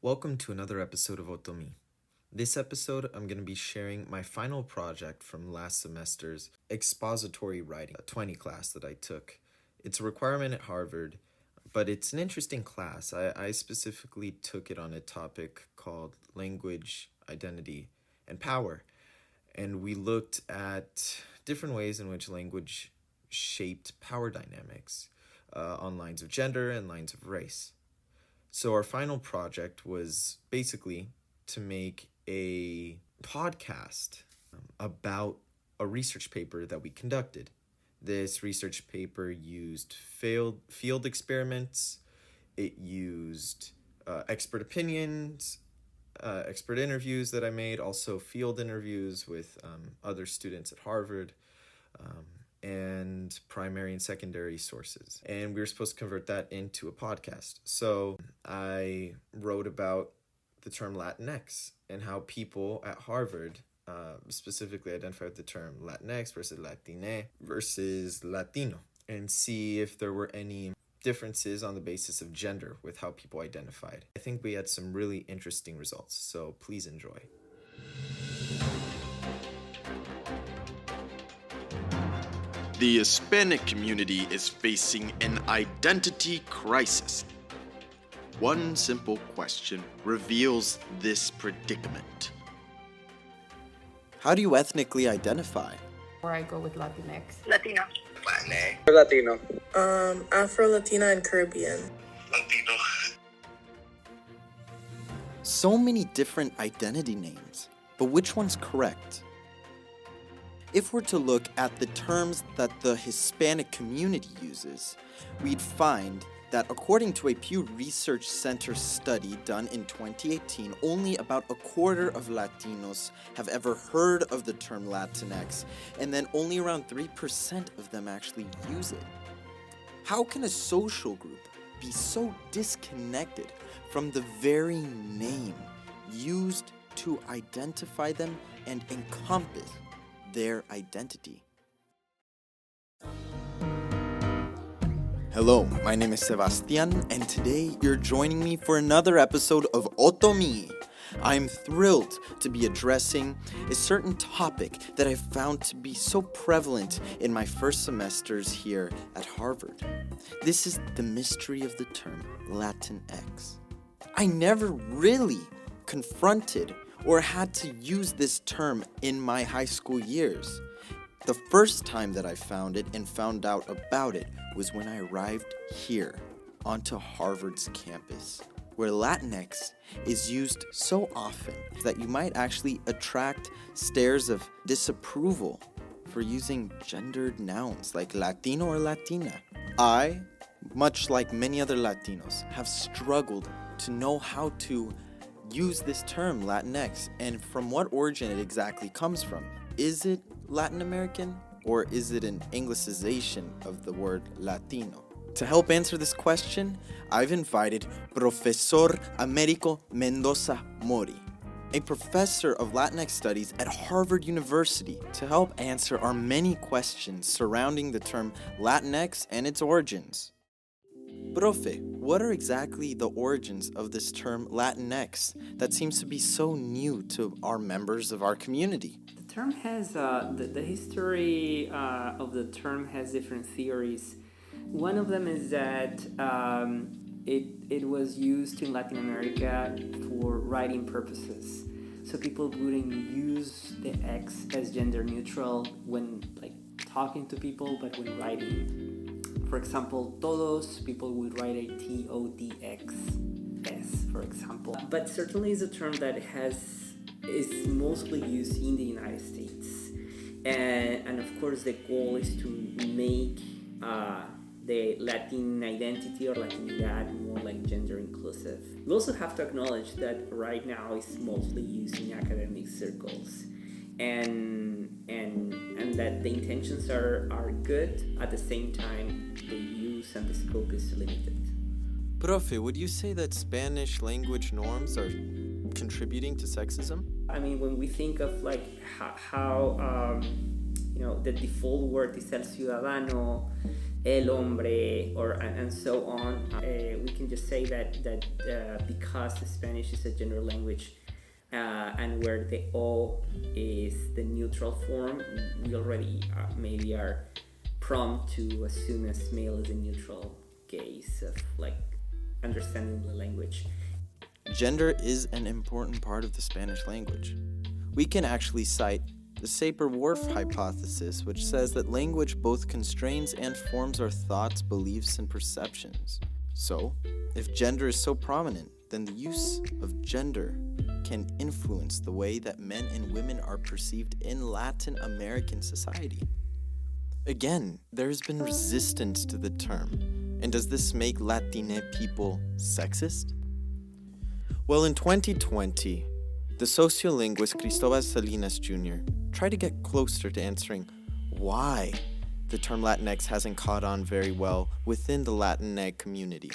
Welcome to another episode of Otomi. This episode, I'm going to be sharing my final project from last semester's expository writing 20 class that I took. It's a requirement at Harvard, but it's an interesting class. I specifically took it on a topic called language, identity, and power. And we looked at different ways in which language shaped power dynamics on lines of gender and lines of race. So our final project was basically to make a podcast about a research paper that we conducted. This research paper used field experiments, it used expert opinions, expert interviews that I made, also field interviews with other students at Harvard, and primary and secondary sources. And we were supposed to convert that into a podcast. So I wrote about the term Latinx and how people at Harvard specifically identified the term Latinx versus Latine versus Latino, and see if there were any differences on the basis of gender with how people identified. I think we had some really interesting results, so please enjoy. The Hispanic community is facing an identity crisis. One simple question reveals this predicament. How do you ethnically identify? Or I go with Latinx. Latino. Latino. Afro-Latina and Caribbean. Latino. So many different identity names, but which one's correct? If we're to look at the terms that the Hispanic community uses, we'd find that according to a Pew Research Center study done in 2018, only about a quarter of Latinos have ever heard of the term Latinx, and then only around 3% of them actually use it. How can a social group be so disconnected from the very name used to identify them and encompass their identity? Hello, my name is Sebastian, and today you're joining me for another episode of Otomi. I'm thrilled to be addressing a certain topic that I found to be so prevalent in my first semesters here at Harvard. This is the mystery of the term Latinx. I never really confronted or had to use this term in my high school years. The first time that I found it and found out about it was when I arrived here onto Harvard's campus, where Latinx is used so often that you might actually attract stares of disapproval for using gendered nouns like Latino or Latina. I, much like many other Latinos, have struggled to know how to use this term Latinx and from what origin it exactly comes from. Is it Latin American or is it an Anglicization of the word Latino? To help answer this question, I've invited Professor Americo Mendoza Mori, a professor of Latinx studies at Harvard University, to help answer our many questions surrounding the term Latinx and its origins. Profe, what are exactly the origins of this term Latinx that seems to be so new to our members of our community? The term has, the history of the term has different theories. One of them is that it was used in Latin America for writing purposes. So people wouldn't use the X as gender neutral when talking to people, but when writing. For example, todos, people would write a TODX, S, for example. But certainly is a term that is mostly used in the United States. And of course, the goal is to make the Latin identity or Latinidad more like gender inclusive. We also have to acknowledge that right now it's mostly used in academic circles. And that the intentions are good, at the same time the use and the scope is limited. Profe, would you say that Spanish language norms are contributing to sexism? I mean, when we think of how the default word is el ciudadano, el hombre, or and so on. We can just say that because Spanish is a gender language, and where the O is the neutral form, we already maybe are prompt to assume as male as a neutral case of like understanding the language. Gender is an important part of the Spanish language. We can actually cite the Sapir-Whorf hypothesis, which says that language both constrains and forms our thoughts, beliefs, and perceptions. So, if gender is so prominent, then the use of gender can influence the way that men and women are perceived in Latin American society. Again, there's been resistance to the term. And does this make Latine people sexist? Well, in 2020, the sociolinguist Cristóbal Salinas Jr. tried to get closer to answering why the term Latinx hasn't caught on very well within the Latinx community.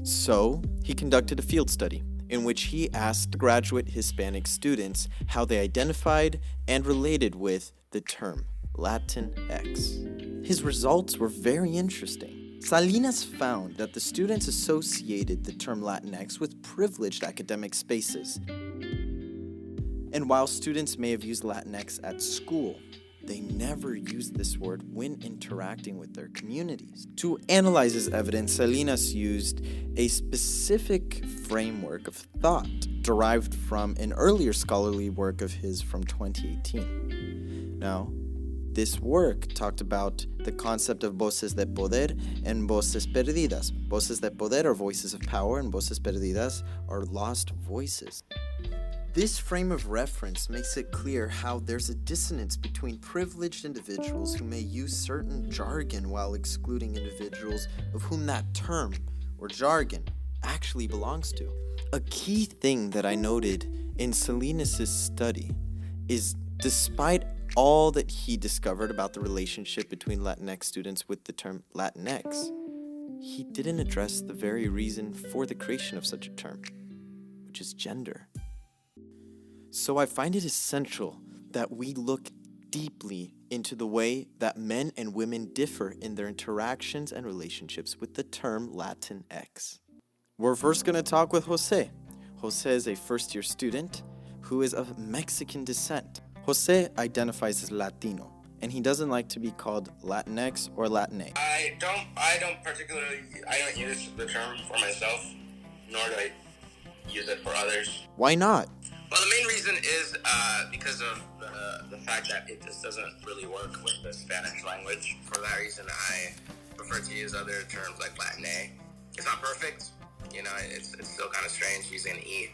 So, he conducted a field study in which he asked graduate Hispanic students how they identified and related with the term Latinx. His results were very interesting. Salinas found that the students associated the term Latinx with privileged academic spaces. And while students may have used Latinx at school, they never used this word when interacting with their communities. To analyze his evidence, Salinas used a specific framework of thought derived from an earlier scholarly work of his from 2018. Now, this work talked about the concept of voces de poder and voces perdidas. Voces de poder are voices of power, and voces perdidas are lost voices. This frame of reference makes it clear how there's a dissonance between privileged individuals who may use certain jargon while excluding individuals of whom that term or jargon actually belongs to. A key thing that I noted in Salinas' study is despite all that he discovered about the relationship between Latinx students with the term Latinx, he didn't address the very reason for the creation of such a term, which is gender. So I find it essential that we look deeply into the way that men and women differ in their interactions and relationships with the term Latinx. We're first going to talk with Jose. Jose is a first-year student who is of Mexican descent. Jose identifies as Latino, and he doesn't like to be called Latinx or Latine. I don't use the term for myself, nor do I use it for others. Why not? Well, the main reason is because of the fact that it just doesn't really work with the Spanish language. For that reason, I prefer to use other terms like Latine. It's not perfect, it's still kind of strange using an E,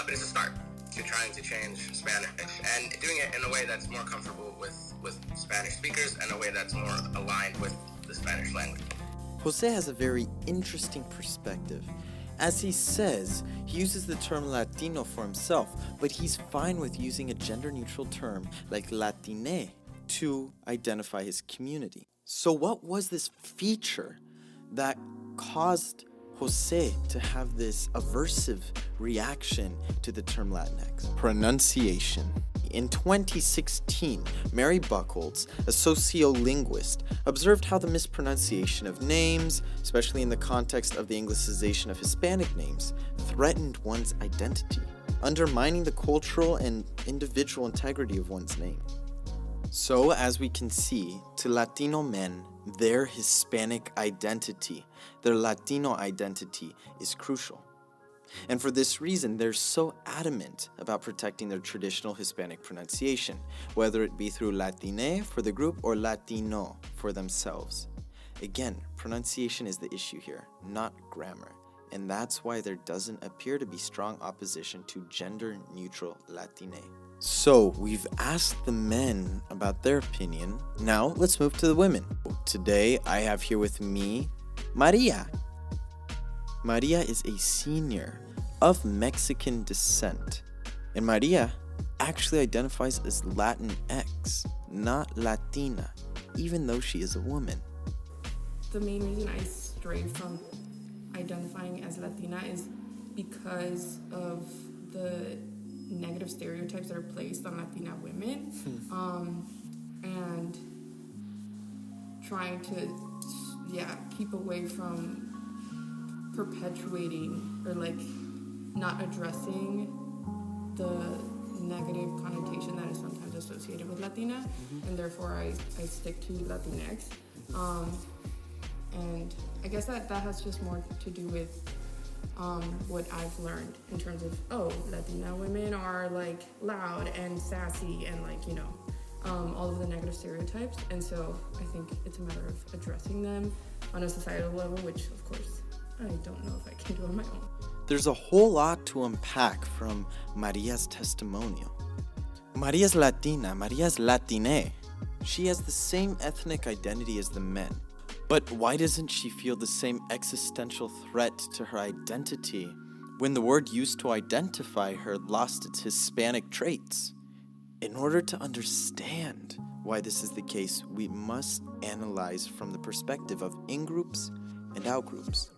but it's a start to trying to change Spanish and doing it in a way that's more comfortable with Spanish speakers and a way that's more aligned with the Spanish language. Jose has a very interesting perspective. As he says, he uses the term Latino for himself, but he's fine with using a gender-neutral term like Latine to identify his community. So what was this feature that caused Jose to have this aversive reaction to the term Latinx? Pronunciation. In 2016, Mary Buchholz, a sociolinguist, observed how the mispronunciation of names, especially in the context of the Anglicization of Hispanic names, threatened one's identity, undermining the cultural and individual integrity of one's name. So, as we can see, to Latino men, their Hispanic identity, their Latino identity is crucial. And for this reason, they're so adamant about protecting their traditional Hispanic pronunciation, whether it be through Latine for the group or Latino for themselves. Again, pronunciation is the issue here, not grammar. And that's why there doesn't appear to be strong opposition to gender-neutral Latine. So, we've asked the men about their opinion. Now, let's move to the women. Today, I have here with me, Maria. Maria is a senior of Mexican descent. And Maria actually identifies as Latinx, not Latina, even though she is a woman. The main reason I stray from identifying as Latina is because of the negative stereotypes that are placed on Latina women. And trying to, keep away from perpetuating or like not addressing the negative connotation that is sometimes associated with Latina, and therefore I stick to Latinx. And I guess that has just more to do with what I've learned in terms of, Latina women are like loud and sassy and like, all of the negative stereotypes. And so I think it's a matter of addressing them on a societal level, which of course I don't know if I can do on my own. There's a whole lot to unpack from Maria's testimonial. Maria's Latina, Maria's Latine. She has the same ethnic identity as the men. But why doesn't she feel the same existential threat to her identity when the word used to identify her lost its Hispanic traits? In order to understand why this is the case, we must analyze from the perspective of in-groups and out-groups.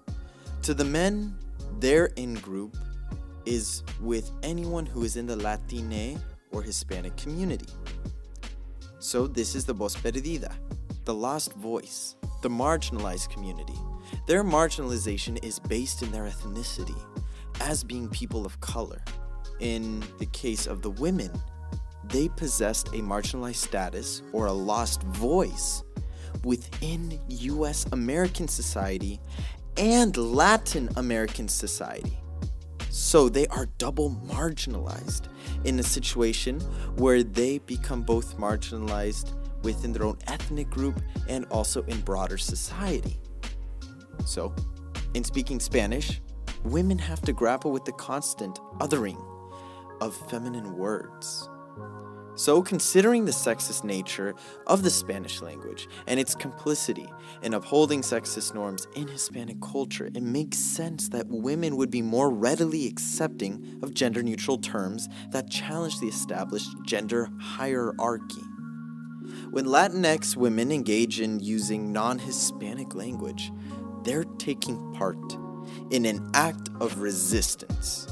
To the men, their in-group is with anyone who is in the Latine or Hispanic community. So this is the voz perdida, the lost voice, the marginalized community. Their marginalization is based in their ethnicity, as being people of color. In the case of the women, they possessed a marginalized status or a lost voice within U.S. American society and Latin American society. So they are double marginalized in a situation where they become both marginalized within their own ethnic group and also in broader society. So, in speaking Spanish, women have to grapple with the constant othering of feminine words. So, considering the sexist nature of the Spanish language and its complicity in upholding sexist norms in Hispanic culture, it makes sense that women would be more readily accepting of gender-neutral terms that challenge the established gender hierarchy. When Latinx women engage in using non-Hispanic language, they're taking part in an act of resistance.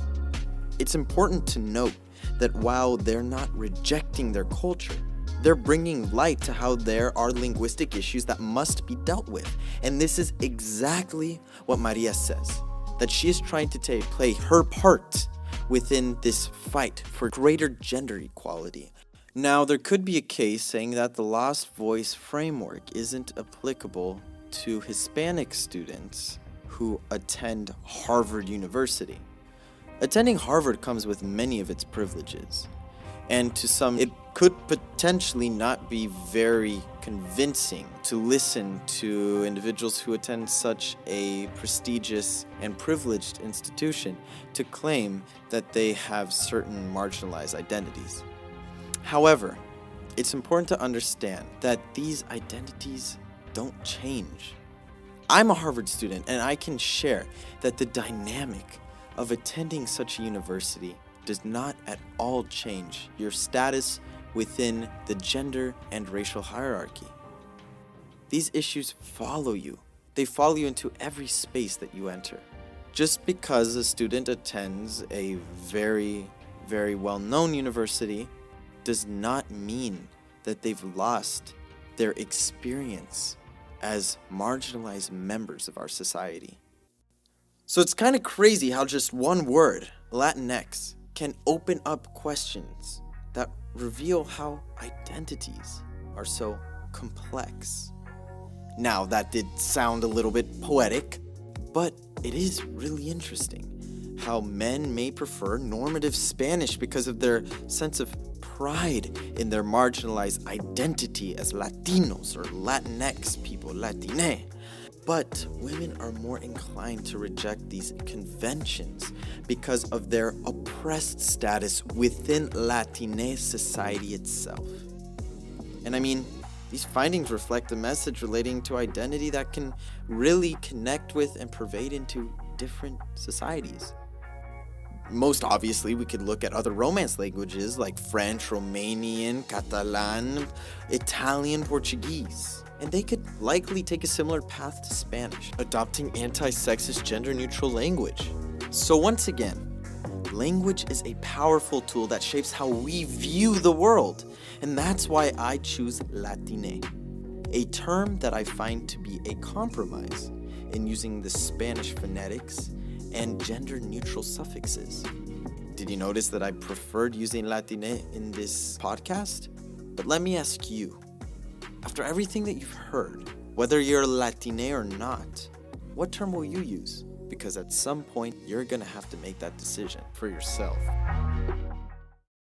It's important to note that while they're not rejecting their culture, they're bringing light to how there are linguistic issues that must be dealt with. And this is exactly what Maria says, that she is trying to play her part within this fight for greater gender equality. Now, there could be a case saying that the lost voice framework isn't applicable to Hispanic students who attend Harvard University. Attending Harvard comes with many of its privileges, and to some, it could potentially not be very convincing to listen to individuals who attend such a prestigious and privileged institution to claim that they have certain marginalized identities. However, it's important to understand that these identities don't change. I'm a Harvard student, and I can share that the dynamic of attending such a university does not at all change your status within the gender and racial hierarchy. These issues follow you. They follow you into every space that you enter. Just because a student attends a very, very well-known university does not mean that they've lost their experience as marginalized members of our society. So it's kind of crazy how just one word, Latinx, can open up questions that reveal how identities are so complex. Now, that did sound a little bit poetic, but it is really interesting how men may prefer normative Spanish because of their sense of pride in their marginalized identity as Latinos or Latinx people, Latine. But women are more inclined to reject these conventions because of their oppressed status within Latine society itself. And I mean, these findings reflect a message relating to identity that can really connect with and pervade into different societies. Most obviously, we could look at other Romance languages like French, Romanian, Catalan, Italian, Portuguese. And they could likely take a similar path to Spanish, adopting anti-sexist gender-neutral language. So once again, language is a powerful tool that shapes how we view the world. And that's why I choose Latine. a term that I find to be a compromise in using the Spanish phonetics and gender-neutral suffixes. Did you notice that I preferred using Latine in this podcast? But let me ask you, after everything that you've heard, whether you're Latine or not, what term will you use? Because at some point, you're gonna have to make that decision for yourself.